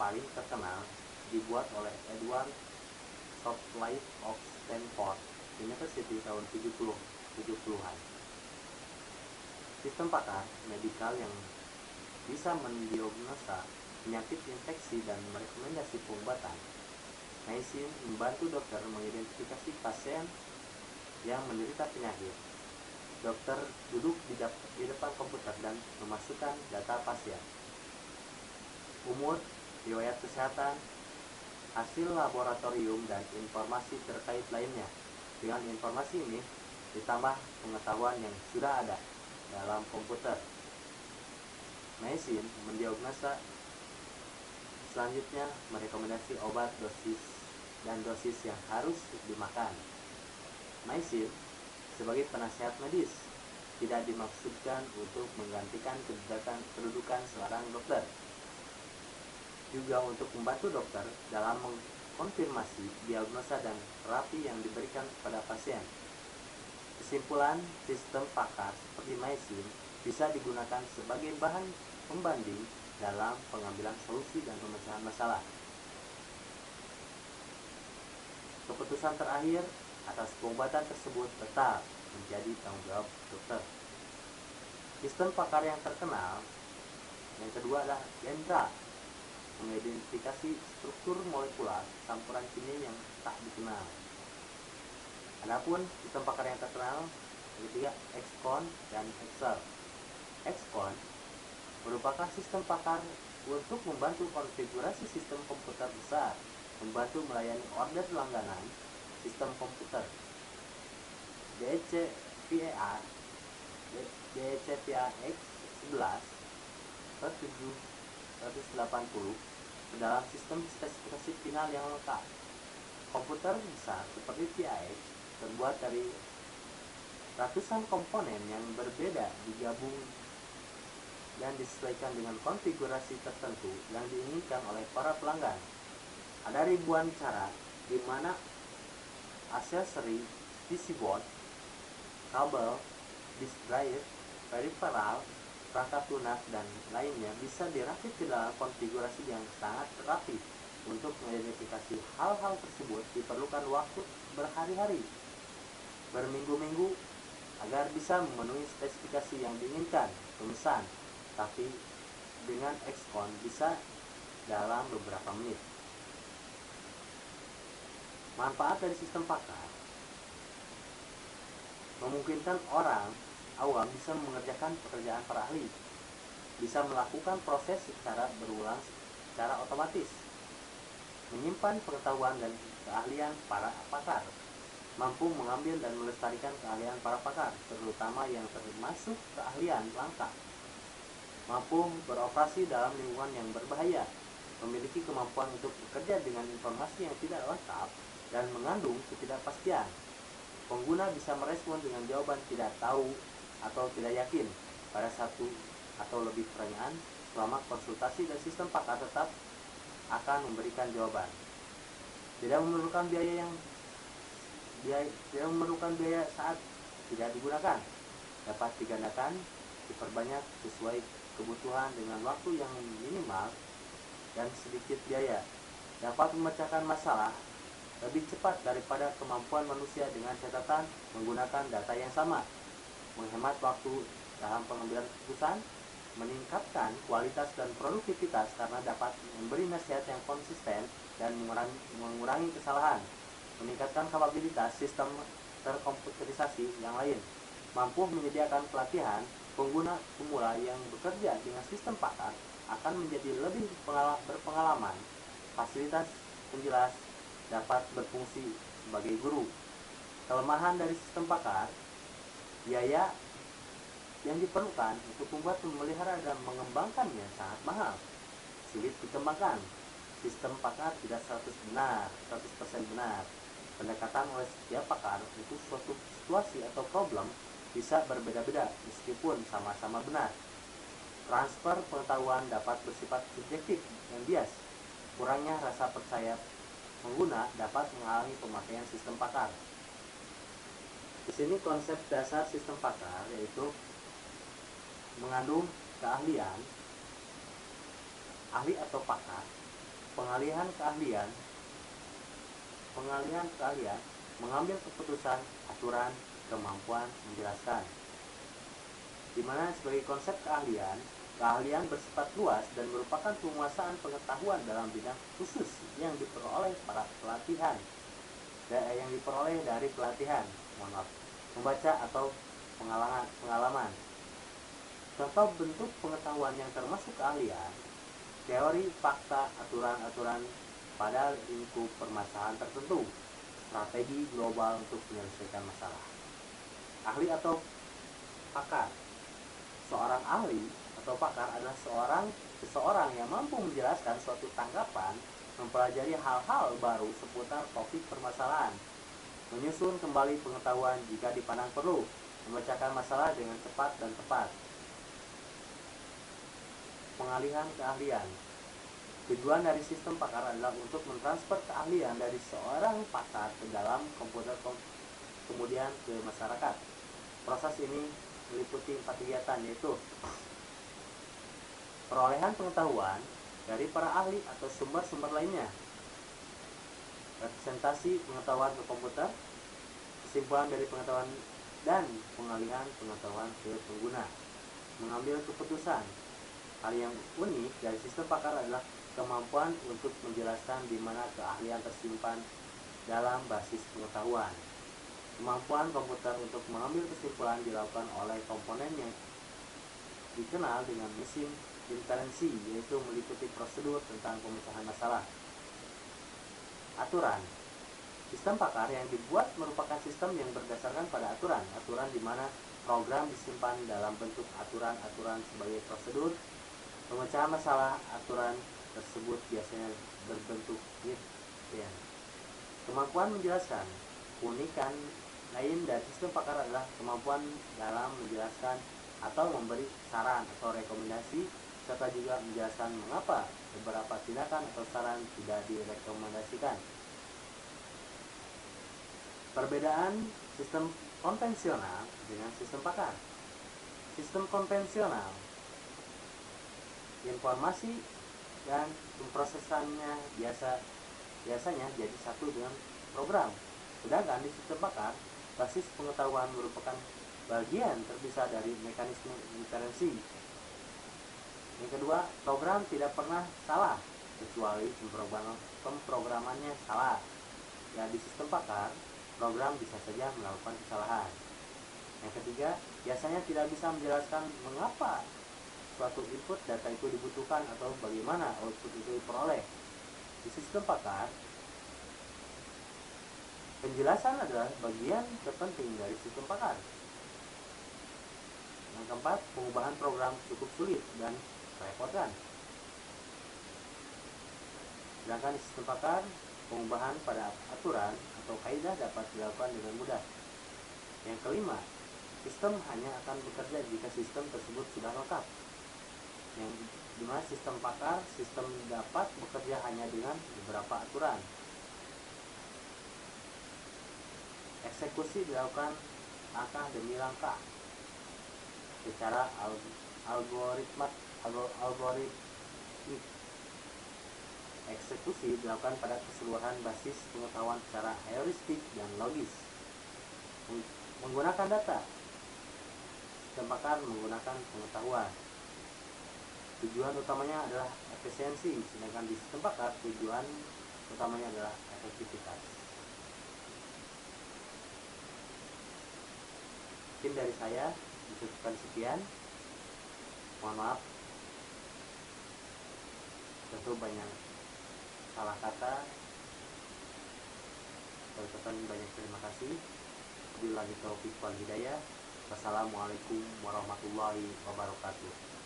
paling terkenal dibuat oleh Edward Shockley of Stanford University tahun 70-an. Sistem pakar medikal yang bisa mendiagnosa penyakit infeksi dan merekomendasi pengobatan. Medicine membantu dokter mengidentifikasi pasien yang menderita penyakit. Dokter duduk di depan komputer dan memasukkan data pasien, umur, riwayat kesehatan, hasil laboratorium, dan informasi terkait lainnya. Dengan informasi ini ditambah pengetahuan yang sudah ada dalam komputer, medicine mendiagnosa, selanjutnya merekomendasi obat, dosis yang harus dimakan. Medicine sebagai penasihat medis tidak dimaksudkan untuk menggantikan kedudukan seorang dokter, juga untuk membantu dokter dalam mengkonfirmasi diagnosa dan terapi yang diberikan kepada pasien. Kesimpulan, sistem pakar seperti medicine bisa digunakan sebagai bahan pembanding dalam pengambilan solusi dan pemecahan masalah. Keputusan terakhir atas pengobatan tersebut tetap menjadi tanggung jawab dokter. Sistem pakar yang terkenal yang kedua adalah Dendra, mengidentifikasi struktur molekular campuran kimia yang tak dikenal. Adapun sistem pakar yang terkenal yang ketiga XCON dan Excel. XCON merupakan sistem pakar untuk membantu konfigurasi sistem komputer besar, membantu melayani order langganan sistem komputer. DCPAX 11 per 780 dalam sistem spesifikasi final yang lengkap. Komputer besar seperti PAX terbuat dari ratusan komponen yang berbeda, digabung dan disesuaikan dengan konfigurasi tertentu yang diinginkan oleh para pelanggan. Ada ribuan cara di mana aksesori PC board, kabel, disk drive, peripheral, perangkat lunak, dan lainnya bisa dirakit ke dalam konfigurasi yang sangat rapi. Untuk mengidentifikasi hal-hal tersebut diperlukan waktu berhari-hari, berminggu-minggu agar bisa memenuhi spesifikasi yang diinginkan pemesan, tapi dengan XCON bisa dalam beberapa menit. Manfaat dari sistem pakar memungkinkan orang awam bisa mengerjakan pekerjaan para ahli, bisa melakukan proses secara berulang secara otomatis, menyimpan pengetahuan dan keahlian para pakar, mampu mengambil dan melestarikan keahlian para pakar, terutama yang termasuk keahlian langka, mampu beroperasi dalam lingkungan yang berbahaya, memiliki kemampuan untuk bekerja dengan informasi yang tidak lengkap dan mengandung ketidakpastian. Pengguna bisa merespon dengan jawaban tidak tahu atau tidak yakin pada satu atau lebih pertanyaan selama konsultasi, dan sistem pakar tetap akan memberikan jawaban. Tidak memerlukan biaya saat tidak digunakan. Dapat digandakan, diperbanyak sesuai kebutuhan dengan waktu yang minimal dan sedikit biaya. Dapat memecahkan masalah lebih cepat daripada kemampuan manusia dengan catatan menggunakan data yang sama. Menghemat waktu dalam pengambilan keputusan, meningkatkan kualitas dan produktivitas karena dapat memberi nasihat yang konsisten dan mengurangi kesalahan, meningkatkan kapabilitas sistem terkomputerisasi yang lain, mampu menyediakan pelatihan pengguna pemula yang bekerja dengan sistem pakar akan menjadi lebih berpengalaman, fasilitas penjelas dapat berfungsi sebagai guru. Kelemahan dari sistem pakar, biaya yang diperlukan untuk membuat, memelihara, dan mengembangkannya sangat mahal, sulit dikembangkan. Sistem pakar tidak 100% benar. Pendekatan oleh setiap pakar untuk suatu situasi atau problem bisa berbeda-beda meskipun sama-sama benar. Transfer pengetahuan dapat bersifat subjektif dan bias. Kurangnya rasa percaya pengguna dapat menghalangi pemakaian sistem pakar. Di sini konsep dasar sistem pakar yaitu mengandung keahlian, ahli atau pakar, pengalihan keahlian mengambil keputusan, aturan, kemampuan menjelaskan. Di mana sebagai konsep keahlian bersifat luas dan merupakan penguasaan pengetahuan dalam bidang khusus yang diperoleh dari pelatihan, membaca atau pengalaman. Contoh bentuk pengetahuan yang termasuk keahlian: teori, fakta, aturan pada lingkup permasalahan tertentu, strategi global untuk menyelesaikan masalah. Ahli atau pakar. Seorang ahli atau pakar adalah seseorang yang mampu menjelaskan suatu tanggapan, mempelajari hal-hal baru seputar topik permasalahan, menyusun kembali pengetahuan jika dipandang perlu, memecahkan masalah dengan cepat dan tepat. Pengalihan keahlian. Tujuan dari sistem pakar adalah untuk mentransfer keahlian dari seorang pakar ke dalam komputer kemudian ke masyarakat. Proses ini meliputi 4 kegiatan, yaitu perolehan pengetahuan dari para ahli atau sumber-sumber lainnya, representasi pengetahuan ke komputer, kesimpulan dari pengetahuan, dan pengalihan pengetahuan ke pengguna, mengambil keputusan. Hal yang unik dari sistem pakar adalah kemampuan untuk menjelaskan di mana keahlian tersimpan dalam basis pengetahuan. Kemampuan komputer untuk mengambil kesimpulan dilakukan oleh komponen yang dikenal dengan mesin inferensi, yaitu meliputi prosedur tentang pemecahan masalah. Aturan. Sistem pakar yang dibuat merupakan sistem yang berdasarkan pada aturan di mana program disimpan dalam bentuk aturan sebagai prosedur pemecahan masalah. Aturan tersebut biasanya berbentuk if then. Kemampuan menjelaskan. Keunikan lain dari sistem pakar adalah kemampuan dalam menjelaskan atau memberi saran atau rekomendasi, serta juga menjelaskan mengapa beberapa tindakan atau saran tidak direkomendasikan. Perbedaan sistem konvensional dengan sistem pakar. Sistem konvensional, informasi dan pemrosesannya biasanya jadi satu dengan program. Sedangkan di sistem pakar, basis pengetahuan merupakan bagian terpisah dari mekanisme inferensi. Yang kedua, program tidak pernah salah kecuali pemrogramannya salah. Ya, di sistem pakar, program bisa saja melakukan kesalahan. Yang ketiga, biasanya tidak bisa menjelaskan mengapa suatu input data itu dibutuhkan atau bagaimana output itu diperoleh. Di sistem pakar, penjelasan adalah bagian terpenting dari sistem pakar. Yang keempat, pengubahan program cukup sulit dan merepotkan. Sedangkan di sistem pakar, pengubahan pada aturan atau kaidah dapat dilakukan dengan mudah. Yang kelima, sistem hanya akan bekerja jika sistem tersebut sudah lengkap. Yang dimana sistem pakar, sistem dapat bekerja hanya dengan beberapa aturan. Eksekusi dilakukan langkah demi langkah secara algoritmik. Eksekusi dilakukan pada keseluruhan basis pengetahuan secara heuristik dan logis. Menggunakan data. Sistem pakar menggunakan pengetahuan. Tujuan utamanya adalah efisiensi, sedangkan di sistem pakar tujuan utamanya adalah efektivitas. Mungkin dari saya dicukupkan sekian. Mohon maaf, tentu banyak salah kata. Saya ucapkan banyak terima kasih. Wabillahi taufiq wal hidayah. Wassalamualaikum warahmatullahi wabarakatuh.